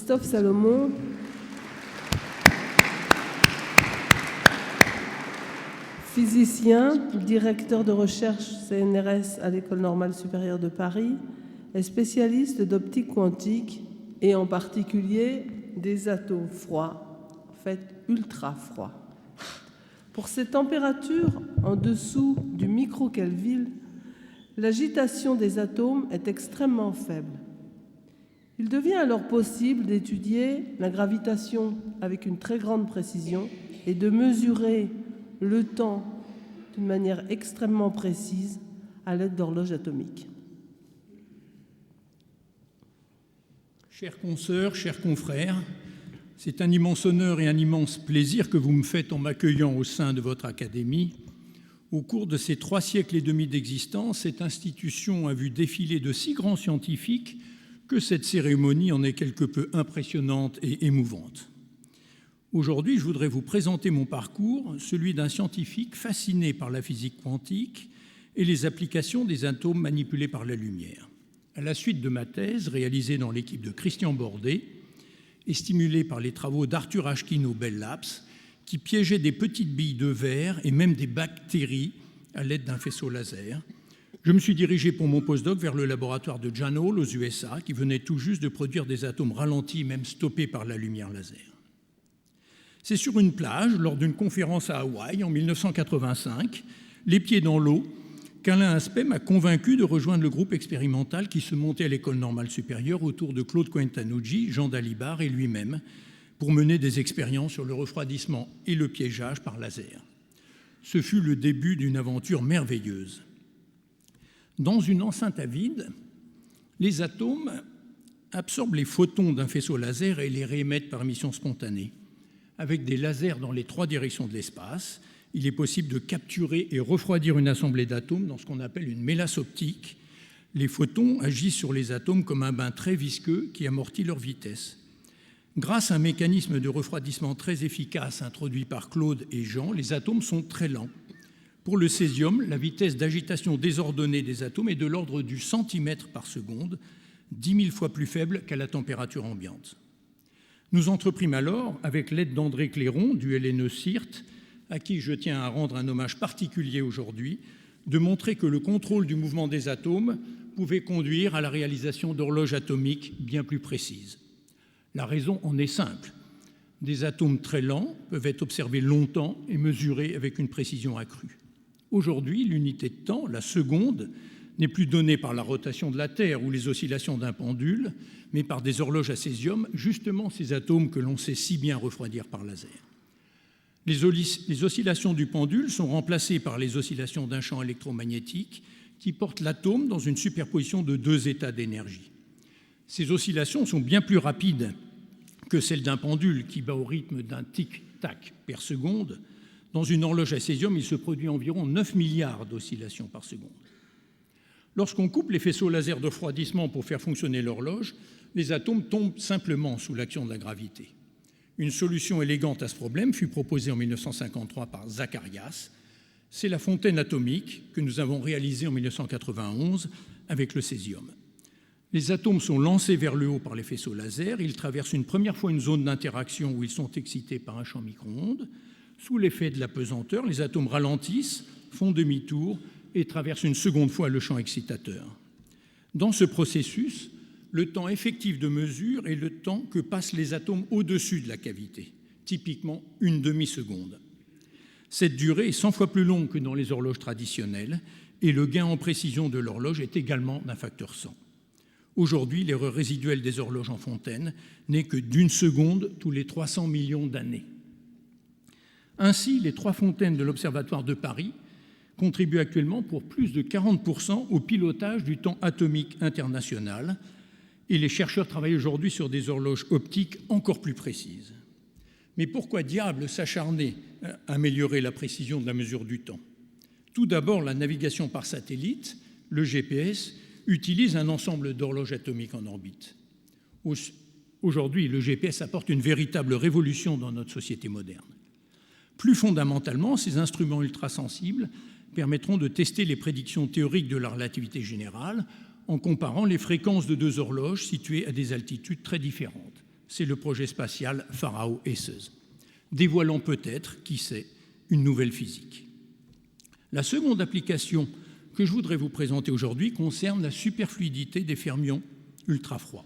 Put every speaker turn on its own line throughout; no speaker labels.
Christophe Salomon, physicien, directeur de recherche CNRS à l'École normale supérieure de Paris, est spécialiste d'optique quantique et en particulier des atomes froids, en fait ultra froids. Pour ces températures en dessous du micro-Kelvin, l'agitation des atomes est extrêmement faible. Il devient alors possible d'étudier la gravitation avec une très grande précision et de mesurer le temps d'une manière extrêmement précise à l'aide d'horloges atomiques.
Chers consoeurs, chers confrères, c'est un immense honneur et un immense plaisir que vous me faites en m'accueillant au sein de votre académie. Au cours de ces 3 siècles et demi d'existence, cette institution a vu défiler de si grands scientifiques que cette cérémonie en est quelque peu impressionnante et émouvante. Aujourd'hui, je voudrais vous présenter mon parcours, celui d'un scientifique fasciné par la physique quantique et les applications des atomes manipulés par la lumière. À la suite de ma thèse, réalisée dans l'équipe de Christian Bordet et stimulée par les travaux d'Arthur Ashkin au Bell Labs, qui piégeait des petites billes de verre et même des bactéries à l'aide d'un faisceau laser, je me suis dirigé pour mon postdoc vers le laboratoire de John Hall aux USA, qui venait tout juste de produire des atomes ralentis, même stoppés par la lumière laser. C'est sur une plage, lors d'une conférence à Hawaï en 1985, les pieds dans l'eau, qu'Alain Aspect m'a convaincu de rejoindre le groupe expérimental qui se montait à l'École normale supérieure autour de Claude Cohen-Tanucci, Jean Dalibard et lui-même, pour mener des expériences sur le refroidissement et le piégeage par laser. Ce fut le début d'une aventure merveilleuse. Dans une enceinte à vide, les atomes absorbent les photons d'un faisceau laser et les réémettent par émission spontanée. Avec des lasers dans les 3 directions de l'espace, il est possible de capturer et refroidir une assemblée d'atomes dans ce qu'on appelle une mélasse optique. Les photons agissent sur les atomes comme un bain très visqueux qui amortit leur vitesse. Grâce à un mécanisme de refroidissement très efficace introduit par Claude et Jean, les atomes sont très lents. Pour le césium, la vitesse d'agitation désordonnée des atomes est de l'ordre du centimètre par seconde, 10 000 fois plus faible qu'à la température ambiante. Nous entreprîmes alors, avec l'aide d'André Clairon du LNE-CIRT, à qui je tiens à rendre un hommage particulier aujourd'hui, de montrer que le contrôle du mouvement des atomes pouvait conduire à la réalisation d'horloges atomiques bien plus précises. La raison en est simple. Des atomes très lents peuvent être observés longtemps et mesurés avec une précision accrue. Aujourd'hui, l'unité de temps, la seconde, n'est plus donnée par la rotation de la Terre ou les oscillations d'un pendule, mais par des horloges à césium, justement ces atomes que l'on sait si bien refroidir par laser. Les oscillations du pendule sont remplacées par les oscillations d'un champ électromagnétique qui porte l'atome dans une superposition de 2 états d'énergie. Ces oscillations sont bien plus rapides que celles d'un pendule qui bat au rythme d'un tic-tac per seconde. Dans une horloge à césium, il se produit environ 9 milliards d'oscillations par seconde. Lorsqu'on coupe les faisceaux laser de refroidissement pour faire fonctionner l'horloge, les atomes tombent simplement sous l'action de la gravité. Une solution élégante à ce problème fut proposée en 1953 par Zacharias. C'est la fontaine atomique que nous avons réalisée en 1991 avec le césium. Les atomes sont lancés vers le haut par les faisceaux laser. Ils traversent une première fois une zone d'interaction où ils sont excités par un champ micro-ondes. Sous l'effet de la pesanteur, les atomes ralentissent, font demi-tour et traversent une seconde fois le champ excitateur. Dans ce processus, le temps effectif de mesure est le temps que passent les atomes au-dessus de la cavité, typiquement une demi-seconde. Cette durée est 100 fois plus longue que dans les horloges traditionnelles et le gain en précision de l'horloge est également d'un facteur 100. Aujourd'hui, l'erreur résiduelle des horloges en fontaine n'est que d'1 seconde tous les 300 millions d'années. Ainsi, les 3 fontaines de l'Observatoire de Paris contribuent actuellement pour plus de 40% au pilotage du temps atomique international et les chercheurs travaillent aujourd'hui sur des horloges optiques encore plus précises. Mais pourquoi diable s'acharner à améliorer la précision de la mesure du temps? Tout d'abord, la navigation par satellite, le GPS, utilise un ensemble d'horloges atomiques en orbite. Aujourd'hui, le GPS apporte une véritable révolution dans notre société moderne. Plus fondamentalement, ces instruments ultrasensibles permettront de tester les prédictions théoriques de la relativité générale en comparant les fréquences de 2 horloges situées à des altitudes très différentes. c'est le projet spatial Pharao-Esseuse, dévoilant peut-être, qui sait, une nouvelle physique. La seconde application que je voudrais vous présenter aujourd'hui concerne la superfluidité des fermions ultra-froids.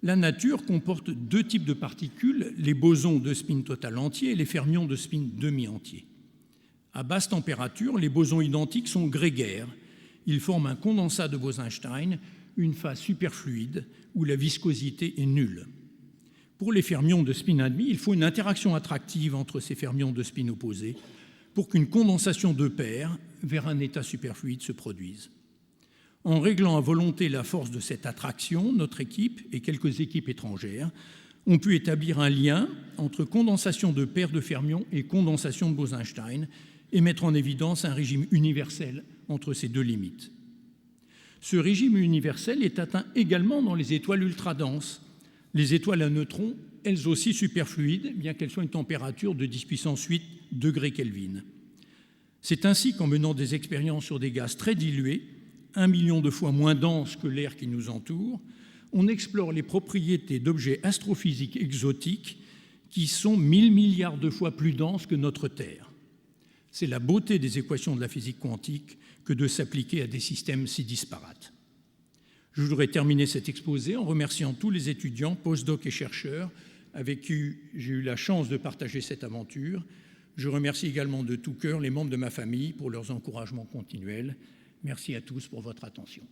La nature comporte deux types de particules, les bosons de spin total entier et les fermions de spin demi-entier. À basse température, les bosons identiques sont grégaires. Ils forment un condensat de Bose-Einstein, une phase superfluide où la viscosité est nulle. Pour les fermions de spin 1,5, il faut une interaction attractive entre ces fermions de spin opposés pour qu'une condensation de pair vers un état superfluide se produise. En réglant à volonté la force de cette attraction, notre équipe et quelques équipes étrangères ont pu établir un lien entre condensation de paires de fermions et condensation de Bose-Einstein et mettre en évidence un régime universel entre ces deux limites. Ce régime universel est atteint également dans les étoiles ultra-denses. Les étoiles à neutrons, elles aussi superfluides, bien qu'elles soient une température de 10 puissance 8 degrés Kelvin. C'est ainsi qu'en menant des expériences sur des gaz très dilués, 1 million de fois moins denses que l'air qui nous entoure, on explore les propriétés d'objets astrophysiques exotiques qui sont 1000 milliards de fois plus denses que notre Terre. C'est la beauté des équations de la physique quantique que de s'appliquer à des systèmes si disparates. Je voudrais terminer cet exposé en remerciant tous les étudiants, postdocs et chercheurs avec qui j'ai eu la chance de partager cette aventure. Je remercie également de tout cœur les membres de ma famille pour leurs encouragements continuels. Merci à tous pour votre attention.